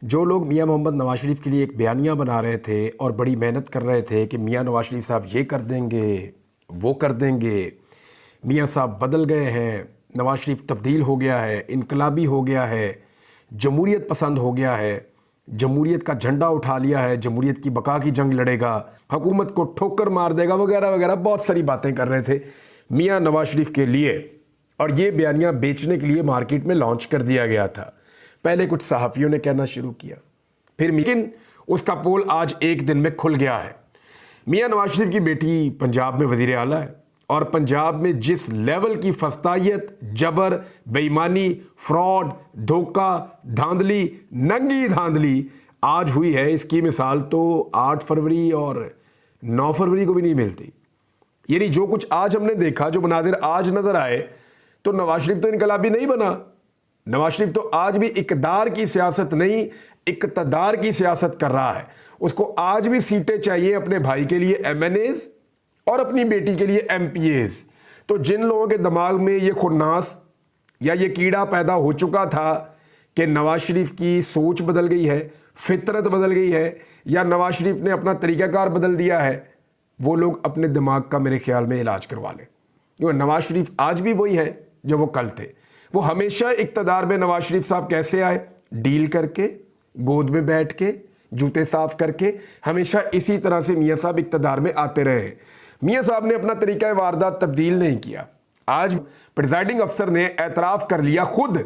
जो लोग मियां मोहम्मद नवाज शरीफ के लिए एक बयानिया बना रहे थे और बड़ी मेहनत कर रहे थे कि मियां नवाज शरीफ साहब ये कर देंगे, वो कर देंगे, मियां साहब बदल गए हैं, नवाज शरीफ तब्दील हो गया है, इनकलाबी हो गया है, जमहूरियत पसंद हो गया है, जमहूरियत का झंडा उठा लिया है, जमहूरियत की बका की जंग लड़ेगा, हुकूमत को ठोकर मार देगा, वगैरह वगैरह बहुत सारी बातें कर रहे थे मियां नवाज शरीफ के लिए। और ये बयानिया बेचने के लिए मार्केट में लॉन्च कर दिया गया था। पहले कुछ सहाफ़ियों ने कहना शुरू किया, फिर लेकिन उसका पोल आज एक दिन में खुल गया है। मियां नवाज शरीफ की बेटी पंजाब में वज़ीर आला है और पंजाब में जिस लेवल की फस्तायत, जबर, बेईमानी, फ्रॉड, धोखा, धांधली, नंगी धांधली आज हुई है, इसकी मिसाल तो 8 फरवरी और 9 फरवरी को भी नहीं मिलती। यानी जो कुछ आज हमने देखा, जो मनाजिर आज नजर आए, तो नवाज शरीफ तो इनकलाबी नहीं बना। नवाज शरीफ तो आज भी इक़्तिदार की सियासत नहीं, इक़्तिदार की सियासत कर रहा है। उसको आज भी सीटें चाहिए अपने भाई के लिए MNAs और अपनी बेटी के लिए MPAs। तो जिन लोगों के दिमाग में ये खुन्नास या ये कीड़ा पैदा हो चुका था कि नवाज शरीफ की सोच बदल गई है, फितरत बदल गई है, या नवाज शरीफ ने अपना तरीक़ाकार बदल दिया है, वो लोग अपने दिमाग का मेरे ख्याल में इलाज करवा लें। क्योंकि नवाज शरीफ आज भी वही है जो वो कल थे। वो हमेशा इक़्तिदार में नवाज शरीफ साहब कैसे आए? डील करके, गोद में बैठ के, जूते साफ करके, हमेशा इसी तरह से मियाँ साहब इक़्तिदार में आते रहे हैं। मियाँ साहब ने अपना तरीक़ा वारदात तब्दील नहीं किया। आज प्रिजाइडिंग अफसर ने एतराफ़ कर लिया खुद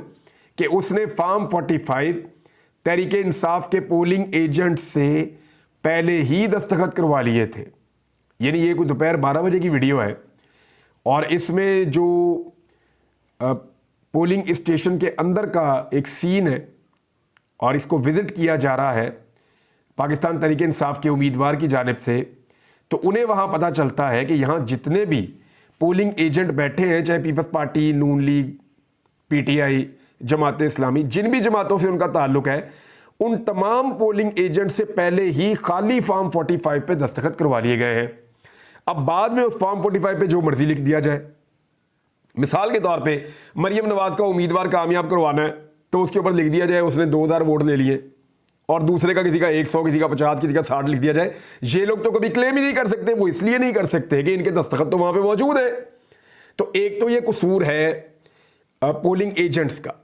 कि उसने फार्म 45 तहरीक इंसाफ के पोलिंग एजेंट से पहले ही दस्तखत करवा लिए थे। यानी ये कोई दोपहर 12 बजे की वीडियो है और इसमें जो पोलिंग स्टेशन के अंदर का एक सीन है और इसको विज़िट किया जा रहा है पाकिस्तान तहरीक इंसाफ के उम्मीदवार की जानिब से, तो उन्हें वहाँ पता चलता है कि यहाँ जितने भी पोलिंग एजेंट बैठे हैं, चाहे पीपल्स पार्टी, नून लीग, PTI, जमात इस्लामी, जिन भी जमातों से उनका ताल्लुक है, उन तमाम पोलिंग एजेंट से पहले ही खाली फार्म 45 पे दस्तखत करवा लिए गए हैं। अब बाद में उस फार्म 45 पे जो मर्जी लिख दिया जाए। मिसाल के तौर पे मरियम नवाज का उम्मीदवार कामयाब करवाना है तो उसके ऊपर लिख दिया जाए उसने 2000 वोट ले लिए, और दूसरे का किसी का 100, किसी का 50, किसी का 60 लिख दिया जाए। ये लोग तो कभी क्लेम ही नहीं कर सकते। वो इसलिए नहीं कर सकते कि इनके दस्तखत तो वहां पे मौजूद है। तो एक तो ये कसूर है पोलिंग एजेंट्स का,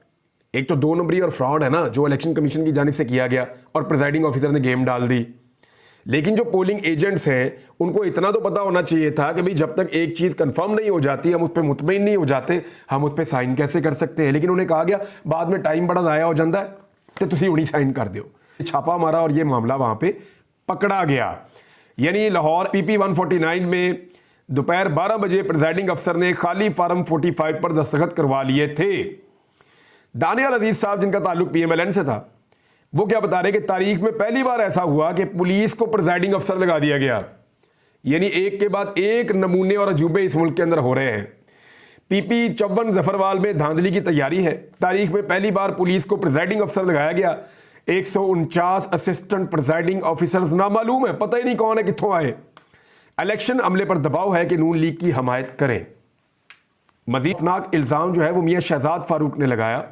एक तो 2 नंबरी और फ्रॉड है ना, जो इलेक्शन कमीशन की जानिब से किया गया और प्रिजाइडिंग ऑफिसर ने गेम डाल दी। लेकिन जो पोलिंग एजेंट्स हैं उनको इतना तो पता होना चाहिए था कि भाई जब तक एक चीज़ कंफर्म नहीं हो जाती, हम उस पर मुतमईन नहीं हो जाते, हम उस पर साइन कैसे कर सकते हैं। लेकिन उन्हें कहा गया बाद में टाइम बड़ा ज़ाया हो जाता है तो तुसी उन्हीं साइन कर दो। छापा मारा और ये मामला वहाँ पे पकड़ा गया। यानी लाहौर PP 149 में दोपहर 12 बजे प्रिजाइडिंग अफसर ने खाली फार्म 45 पर दस्तखत करवा लिए थे। दानियाल अजीज साहब जिनका ताल्लुक PMLN से था, वो क्या बता रहे कि तारीख में पहली बार ऐसा हुआ कि पुलिस को प्रिजाइडिंग अफसर लगा दिया गया। यानी एक के बाद एक नमूने और अजूबे इस मुल्क के अंदर हो रहे हैं। PP 54 जफरवाल में धांधली की तैयारी है। तारीख में पहली बार पुलिस को प्रिजाइडिंग अफसर लगाया गया। 149 असिस्टेंट प्रिजाइडिंग ऑफिसर्स नामालूम है, पता ही नहीं कौन है, कितों आए। इलेक्शन अमले पर दबाव है कि नून लीग की हमायत करें। मजीद खौफनाक इल्ज़ाम जो है वो मियाँ शहजाद फारूक ने लगाया,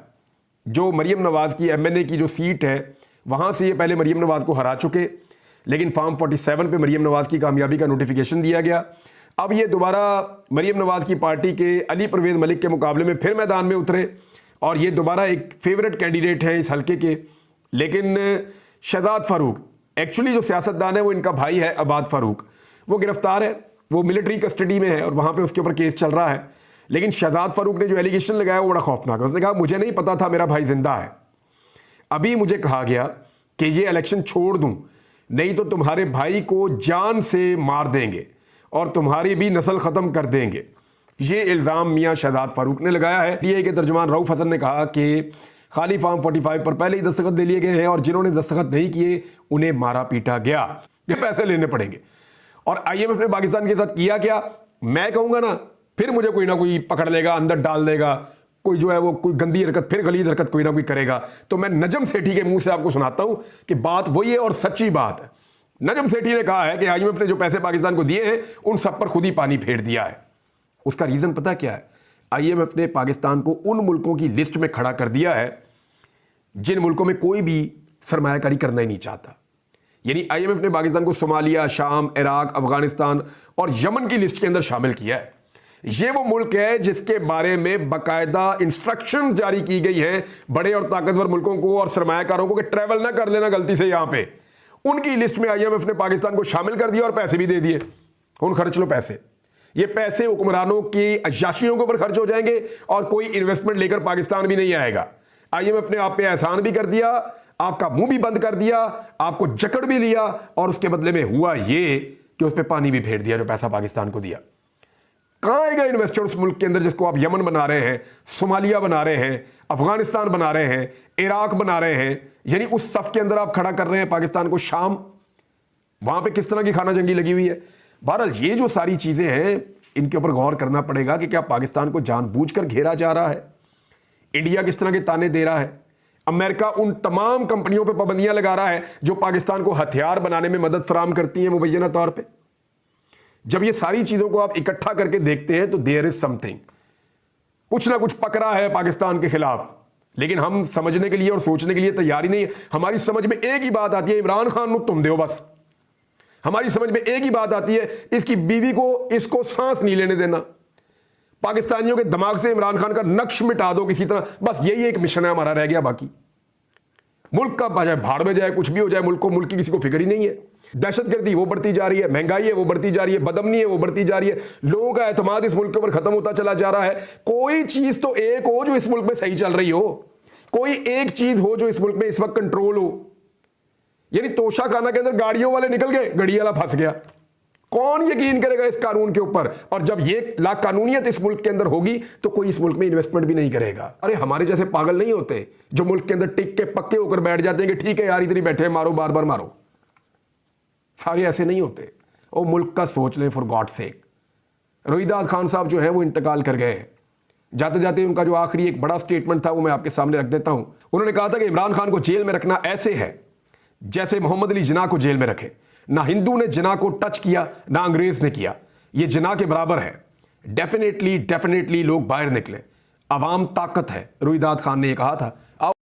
जो मरियम नवाज़ की MNA की जो सीट है वहाँ से ये पहले मरियम नवाज़ को हरा चुके, लेकिन फार्म 47 पे मरियम नवाज़ की कामयाबी का नोटिफिकेशन दिया गया। अब ये दोबारा मरियम नवाज़ की पार्टी के अली परवेज़ मलिक के मुकाबले में फिर मैदान में उतरे और ये दोबारा एक फेवरेट कैंडिडेट हैं इस हल्के के। लेकिन शहजाद फारूक एक्चुअली जो सियासतदान है वो इनका भाई है अबाद फारूक, वो गिरफ्तार है, वो मिलिट्री कस्टडी में है और वहाँ पर उसके ऊपर केस चल रहा है। लेकिन शहजाद फारूक ने जो एलिगेशन लगाया वो बड़ा खौफनाक है। उसने कहा मुझे नहीं पता था मेरा भाई जिंदा है, अभी मुझे कहा गया कि ये इलेक्शन छोड़ दूं, नहीं तो तुम्हारे भाई को जान से मार देंगे और तुम्हारी भी नस्ल ख़त्म कर देंगे। ये इल्ज़ाम मियाँ शहजाद फारूक ने लगाया है। DA के तर्जुमान रऊफ़ हसन ने कहा कि खाली फार्म 45 पर पहले ही दस्तखत दे लिए गए हैं और जिन्होंने दस्तखत नहीं किए उन्हें मारा पीटा गया, ये पैसे लेने पड़ेंगे। और IMF ने पाकिस्तान के साथ किया क्या, मैं कहूँगा ना, फिर मुझे कोई ना कोई पकड़ लेगा, अंदर डाल देगा, कोई जो है वो कोई गंदी हरकत, फिर गलीज हरकत कोई ना कोई करेगा। तो मैं नजम सेठी के मुंह से आपको सुनाता हूं कि बात वही है और सच्ची बात है। नजम सेठी ने कहा है कि IMF ने जो पैसे पाकिस्तान को दिए हैं उन सब पर खुद ही पानी फेर दिया है। उसका रीजन पता क्या है? IMF ने पाकिस्तान को उन मुल्कों की लिस्ट में खड़ा कर दिया है जिन मुल्कों में कोई भी सरमायाकारी करना ही नहीं चाहता। यानी आईएमएफ ने पाकिस्तान को सोमालिया, शाम, इराक, अफगानिस्तान और यमन की लिस्ट के अंदर शामिल किया है। ये वो मुल्क है जिसके बारे में बाकायदा इंस्ट्रक्शंस जारी की गई हैं बड़े और ताकतवर मुल्कों को और सरमायाकारों को कि ट्रैवल ना कर लेना गलती से यहां पे। उनकी लिस्ट में आईएमएफ ने पाकिस्तान को शामिल कर दिया और पैसे भी दे दिए। उन खर्च लो पैसे। ये पैसे हुक्मरानों की अय्याशियों के ऊपर खर्च हो जाएंगे और कोई इन्वेस्टमेंट लेकर पाकिस्तान भी नहीं आएगा। आईएमएफ ने आप पे एहसान भी कर दिया, आपका मुंह भी बंद कर दिया, आपको जकड़ भी लिया और उसके बदले में हुआ ये कि उस पर पानी भी फेर दिया जो पैसा पाकिस्तान को दिया। कहां आएगा इन्वेस्टर उस मुल्क के अंदर जिसको आप यमन बना रहे हैं, सोमालिया बना रहे हैं, अफगानिस्तान बना रहे हैं, इराक बना रहे हैं। यानी उस सफ के अंदर आप खड़ा कर रहे हैं पाकिस्तान को। शाम, वहां पे किस तरह की खाना जंगी लगी हुई है। बहरहाल ये जो सारी चीजें हैं इनके ऊपर गौर करना पड़ेगा कि क्या पाकिस्तान को जानबूझकर घेरा जा रहा है, इंडिया किस तरह के ताने दे रहा है, अमेरिका उन तमाम कंपनियों पर पाबंदियां लगा रहा है जो पाकिस्तान को हथियार बनाने में मदद फराहम करती हैं मुबैना तौर पर। जब ये सारी चीजों को आप इकट्ठा करके देखते हैं तो देयर इज समथिंग, कुछ ना कुछ पकड़ा है पाकिस्तान के खिलाफ, लेकिन हम समझने के लिए और सोचने के लिए तैयार ही नहीं है। हमारी समझ में एक ही बात आती है, इमरान खान को तुम दो बस। हमारी समझ में एक ही बात आती है, इसकी बीवी को इसको सांस नहीं लेने देना, पाकिस्तानियों के दिमाग से इमरान खान का नक्श मिटा दो किसी तरह, बस यही एक मिशन है हमारा, रह गया बाकी। मुल्क का बजाय भाड़ में जाए, कुछ भी हो जाए, मुल्क की किसी को फिक्र ही नहीं है। दहशतगर्दी वो बढ़ती जा रही है, महंगाई है वो बढ़ती जा रही है, बदअमनी है वो बढ़ती जा रही है, लोगों का एतमाद इस मुल्क के ऊपर खत्म होता चला जा रहा है। कोई चीज तो एक हो जो इस मुल्क में सही चल रही हो, कोई एक चीज हो जो इस मुल्क में इस वक्त कंट्रोल हो। यानी तोशा खाना के अंदर गाड़ियों वाले निकल गए, गड़ी वाला फंस गया। कौन यकीन करेगा इस कानून के ऊपर? और जब ये लाकानूनियत इस मुल्क के अंदर होगी तो कोई इस मुल्क में इन्वेस्टमेंट भी नहीं करेगा। अरे हमारे जैसे पागल नहीं होते जो मुल्क के अंदर टिक के पक्के होकर बैठ जाते हैं कि ठीक है यार इधर ही बैठे हैं, मारो बार बार मारो। सारे ऐसे नहीं होते। वो मुल्क का सोच लें for God sake. Rohidas Khan साहब जो है वो इंतकाल कर गए हैं। जाते जाते उनका जो आखिरी एक बड़ा स्टेटमेंट था वो मैं आपके सामने रख देता हूं। उन्होंने कहा था कि इमरान खान को जेल में रखना ऐसे है जैसे मोहम्मद अली जिन्ना को जेल में रखे। ना हिंदू ने जिन्ना को टच किया, ना अंग्रेज ने किया, ये जिन्ना के बराबर है। डेफिनेटली लोग बाहर निकले, अवाम ताकत है। रोहिदास खान ने यह कहा था।